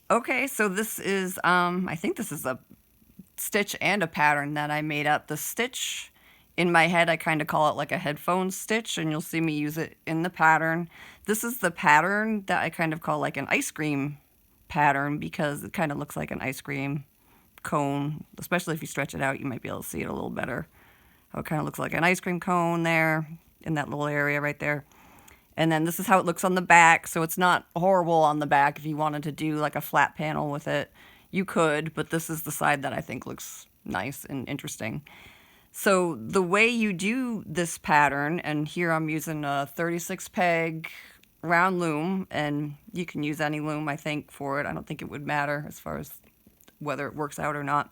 Okay, so this is, I think this is a stitch and a pattern that I made up. The stitch, in my head, I kind of call it like a headphone stitch, and you'll see me use it in the pattern. This is the pattern that I kind of call like an ice cream pattern because it kind of looks like an ice cream cone. Especially if you stretch it out, you might be able to see it a little better. How it kind of looks like an ice cream cone there in that little area right there. And then this is how it looks on the back. So it's not horrible on the back. If you wanted to do like a flat panel with it, you could, but this is the side that I think looks nice and interesting. So the way you do this pattern, and here I'm using a 36 peg round loom, and you can use any loom I think for it. I don't think it would matter as far as whether it works out or not.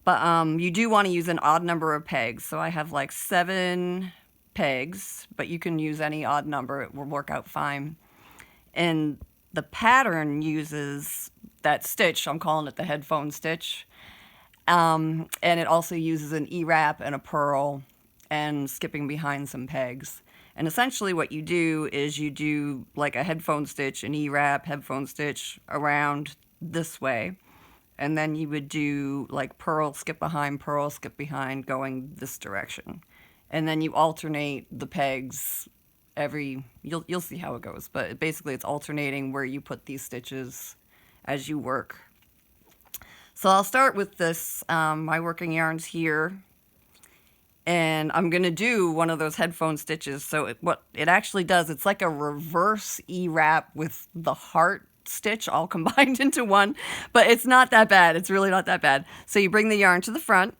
But you do want to use an odd number of pegs. So I have like 7 pegs, but you can use any odd number. It will work out fine. And the pattern uses that stitch. I'm calling it the headphone stitch. And it also uses an ewrap and a purl and skipping behind some pegs. And essentially what you do is you do like a headphone stitch, an ewrap, headphone stitch around this way. And then you would do like purl, skip behind, going this direction. And then you alternate the pegs you'll see how it goes, but basically it's alternating where you put these stitches as you work. So I'll start with this, my working yarns here, and I'm gonna do one of those headphone stitches. So what it actually does, it's like a reverse E-wrap with the heart stitch all combined into one, but it's not that bad. It's really not that bad. So you bring the yarn to the front,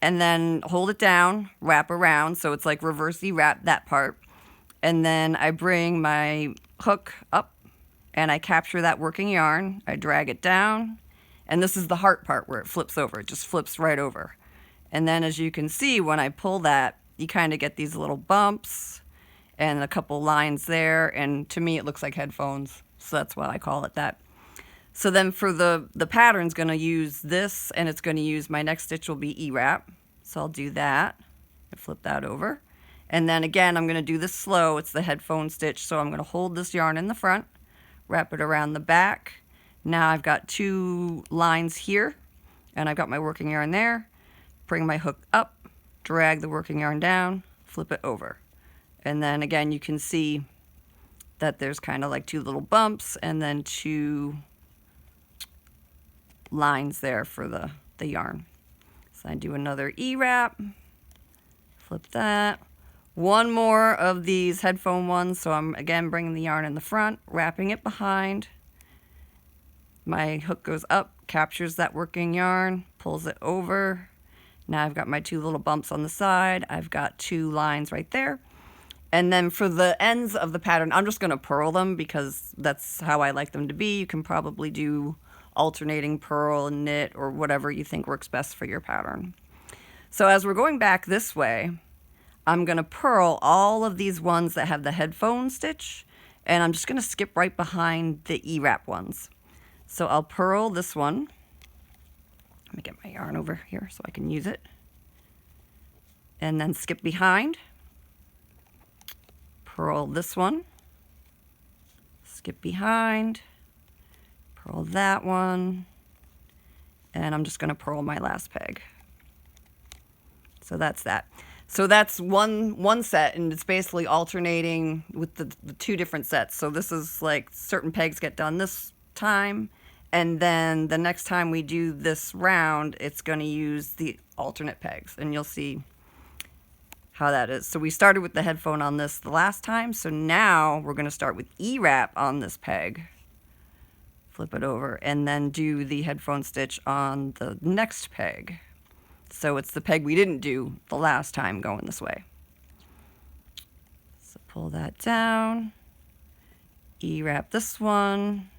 and then hold it down, wrap around, so it's like reverse E-wrap that part. And then I bring my hook up, and I capture that working yarn. I drag it down, and this is the heart part where it flips over. It just flips right over. And then as you can see, when I pull that, you kind of get these little bumps and a couple lines there, and to me it looks like headphones, so that's why I call it that. So then for the pattern's going to use this, and it's going to use, my next stitch will be E-wrap. So I'll do that and flip that over. And then again, I'm going to do this slow. It's the headphone stitch. So I'm going to hold this yarn in the front, wrap it around the back. Now I've got 2 lines here, and I've got my working yarn there. Bring my hook up, drag the working yarn down, flip it over. And then again, you can see that there's kind of like 2 little bumps and then 2 lines there for the yarn. So I do another E-wrap, flip that. One more of these headphone ones, so I'm again bringing the yarn in the front, wrapping it behind. My hook goes up, captures that working yarn, pulls it over. Now I've got my 2 little bumps on the side. I've got 2 lines right there. And then for the ends of the pattern, I'm just going to purl them because that's how I like them to be. You can probably do alternating purl and knit or whatever you think works best for your pattern. So as we're going back this way, I'm going to purl all of these ones that have the headphone stitch, and I'm just going to skip right behind the E-wrap ones. So I'll purl this one. Let me get my yarn over here so I can use it. And then skip behind. Purl this one. Skip behind. Purl that one. And I'm just going to purl my last peg. So that's that. So that's one set, and it's basically alternating with the 2 different sets. So this is like certain pegs get done this time, and then the next time we do this round, it's going to use the alternate pegs, and you'll see how that is. So we started with the headphone on this the last time, so now we're going to start with E-wrap on this peg. Flip it over, and then do the headphone stitch on the next peg. So it's the peg we didn't do the last time going this way. So pull that down, E-wrap this one,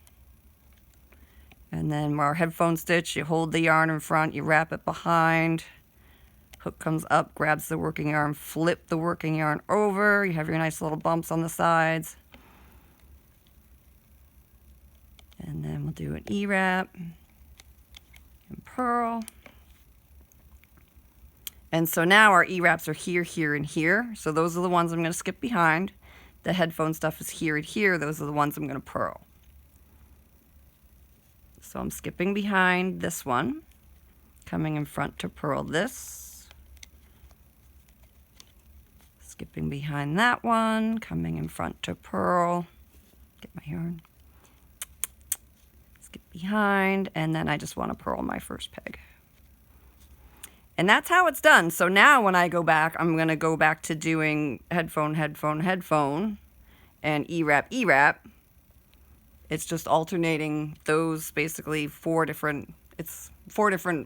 and then our headphone stitch, you hold the yarn in front, you wrap it behind, hook comes up, grabs the working yarn, flip the working yarn over, you have your nice little bumps on the sides. And then we'll do an E-wrap and purl. And so now our E-wraps are here, here, and here. So those are the ones I'm going to skip behind. The headphone stuff is here and here. Those are the ones I'm going to purl. So I'm skipping behind this one, coming in front to purl this, skipping behind that one, coming in front to purl, get my yarn, skip behind, and then I just want to purl my first peg. And that's how it's done. So now when I go back, I'm going to go back to doing headphone, headphone, headphone, and ewrap, ewrap. It's just alternating those basically four different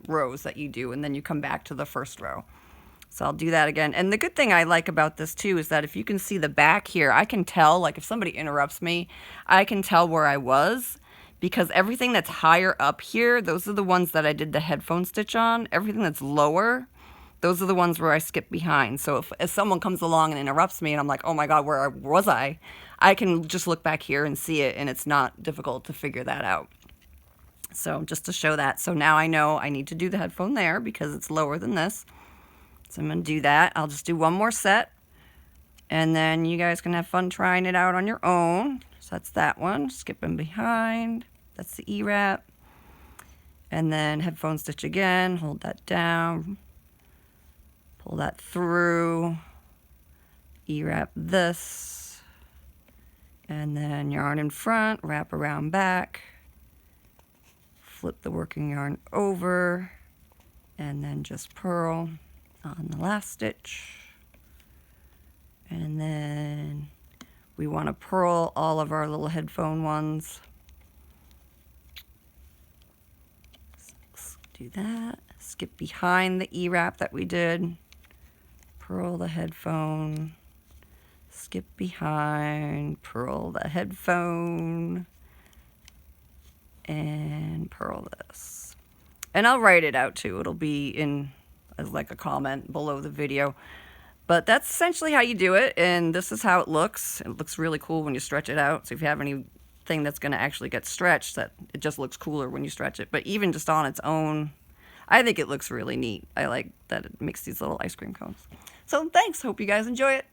rows that you do, and then you come back to the first row. So I'll do that again. And the good thing I like about this too is that if you can see the back here, I can tell, like if somebody interrupts me, I can tell where I was, because everything that's higher up here, those are the ones that I did the headphone stitch on. Everything that's lower, those are the ones where I skip behind. So if someone comes along and interrupts me and I'm like, oh my God, where was I? I can just look back here and see it, and it's not difficult to figure that out. So just to show that. So now I know I need to do the headphone there because it's lower than this. So I'm going to do that. I'll just do one more set, and then you guys can have fun trying it out on your own. So that's that one, skipping behind. That's the ewrap. And then headphone stitch again, hold that down, pull that through, ewrap this, and then yarn in front, wrap around back, flip the working yarn over, and then just purl on the last stitch. And then we want to purl all of our little headphone ones. Do that, skip behind the ewrap that we did, purl the headphone, skip behind, purl the headphone, and purl this. And I'll write it out too. It'll be in as like a comment below the video. But that's essentially how you do it, and this is how it looks. It looks really cool when you stretch it out. So if you have anything that's going to actually get stretched, that it just looks cooler when you stretch it. But even just on its own, I think it looks really neat. I like that it makes these little ice cream cones. So thanks. Hope you guys enjoy it.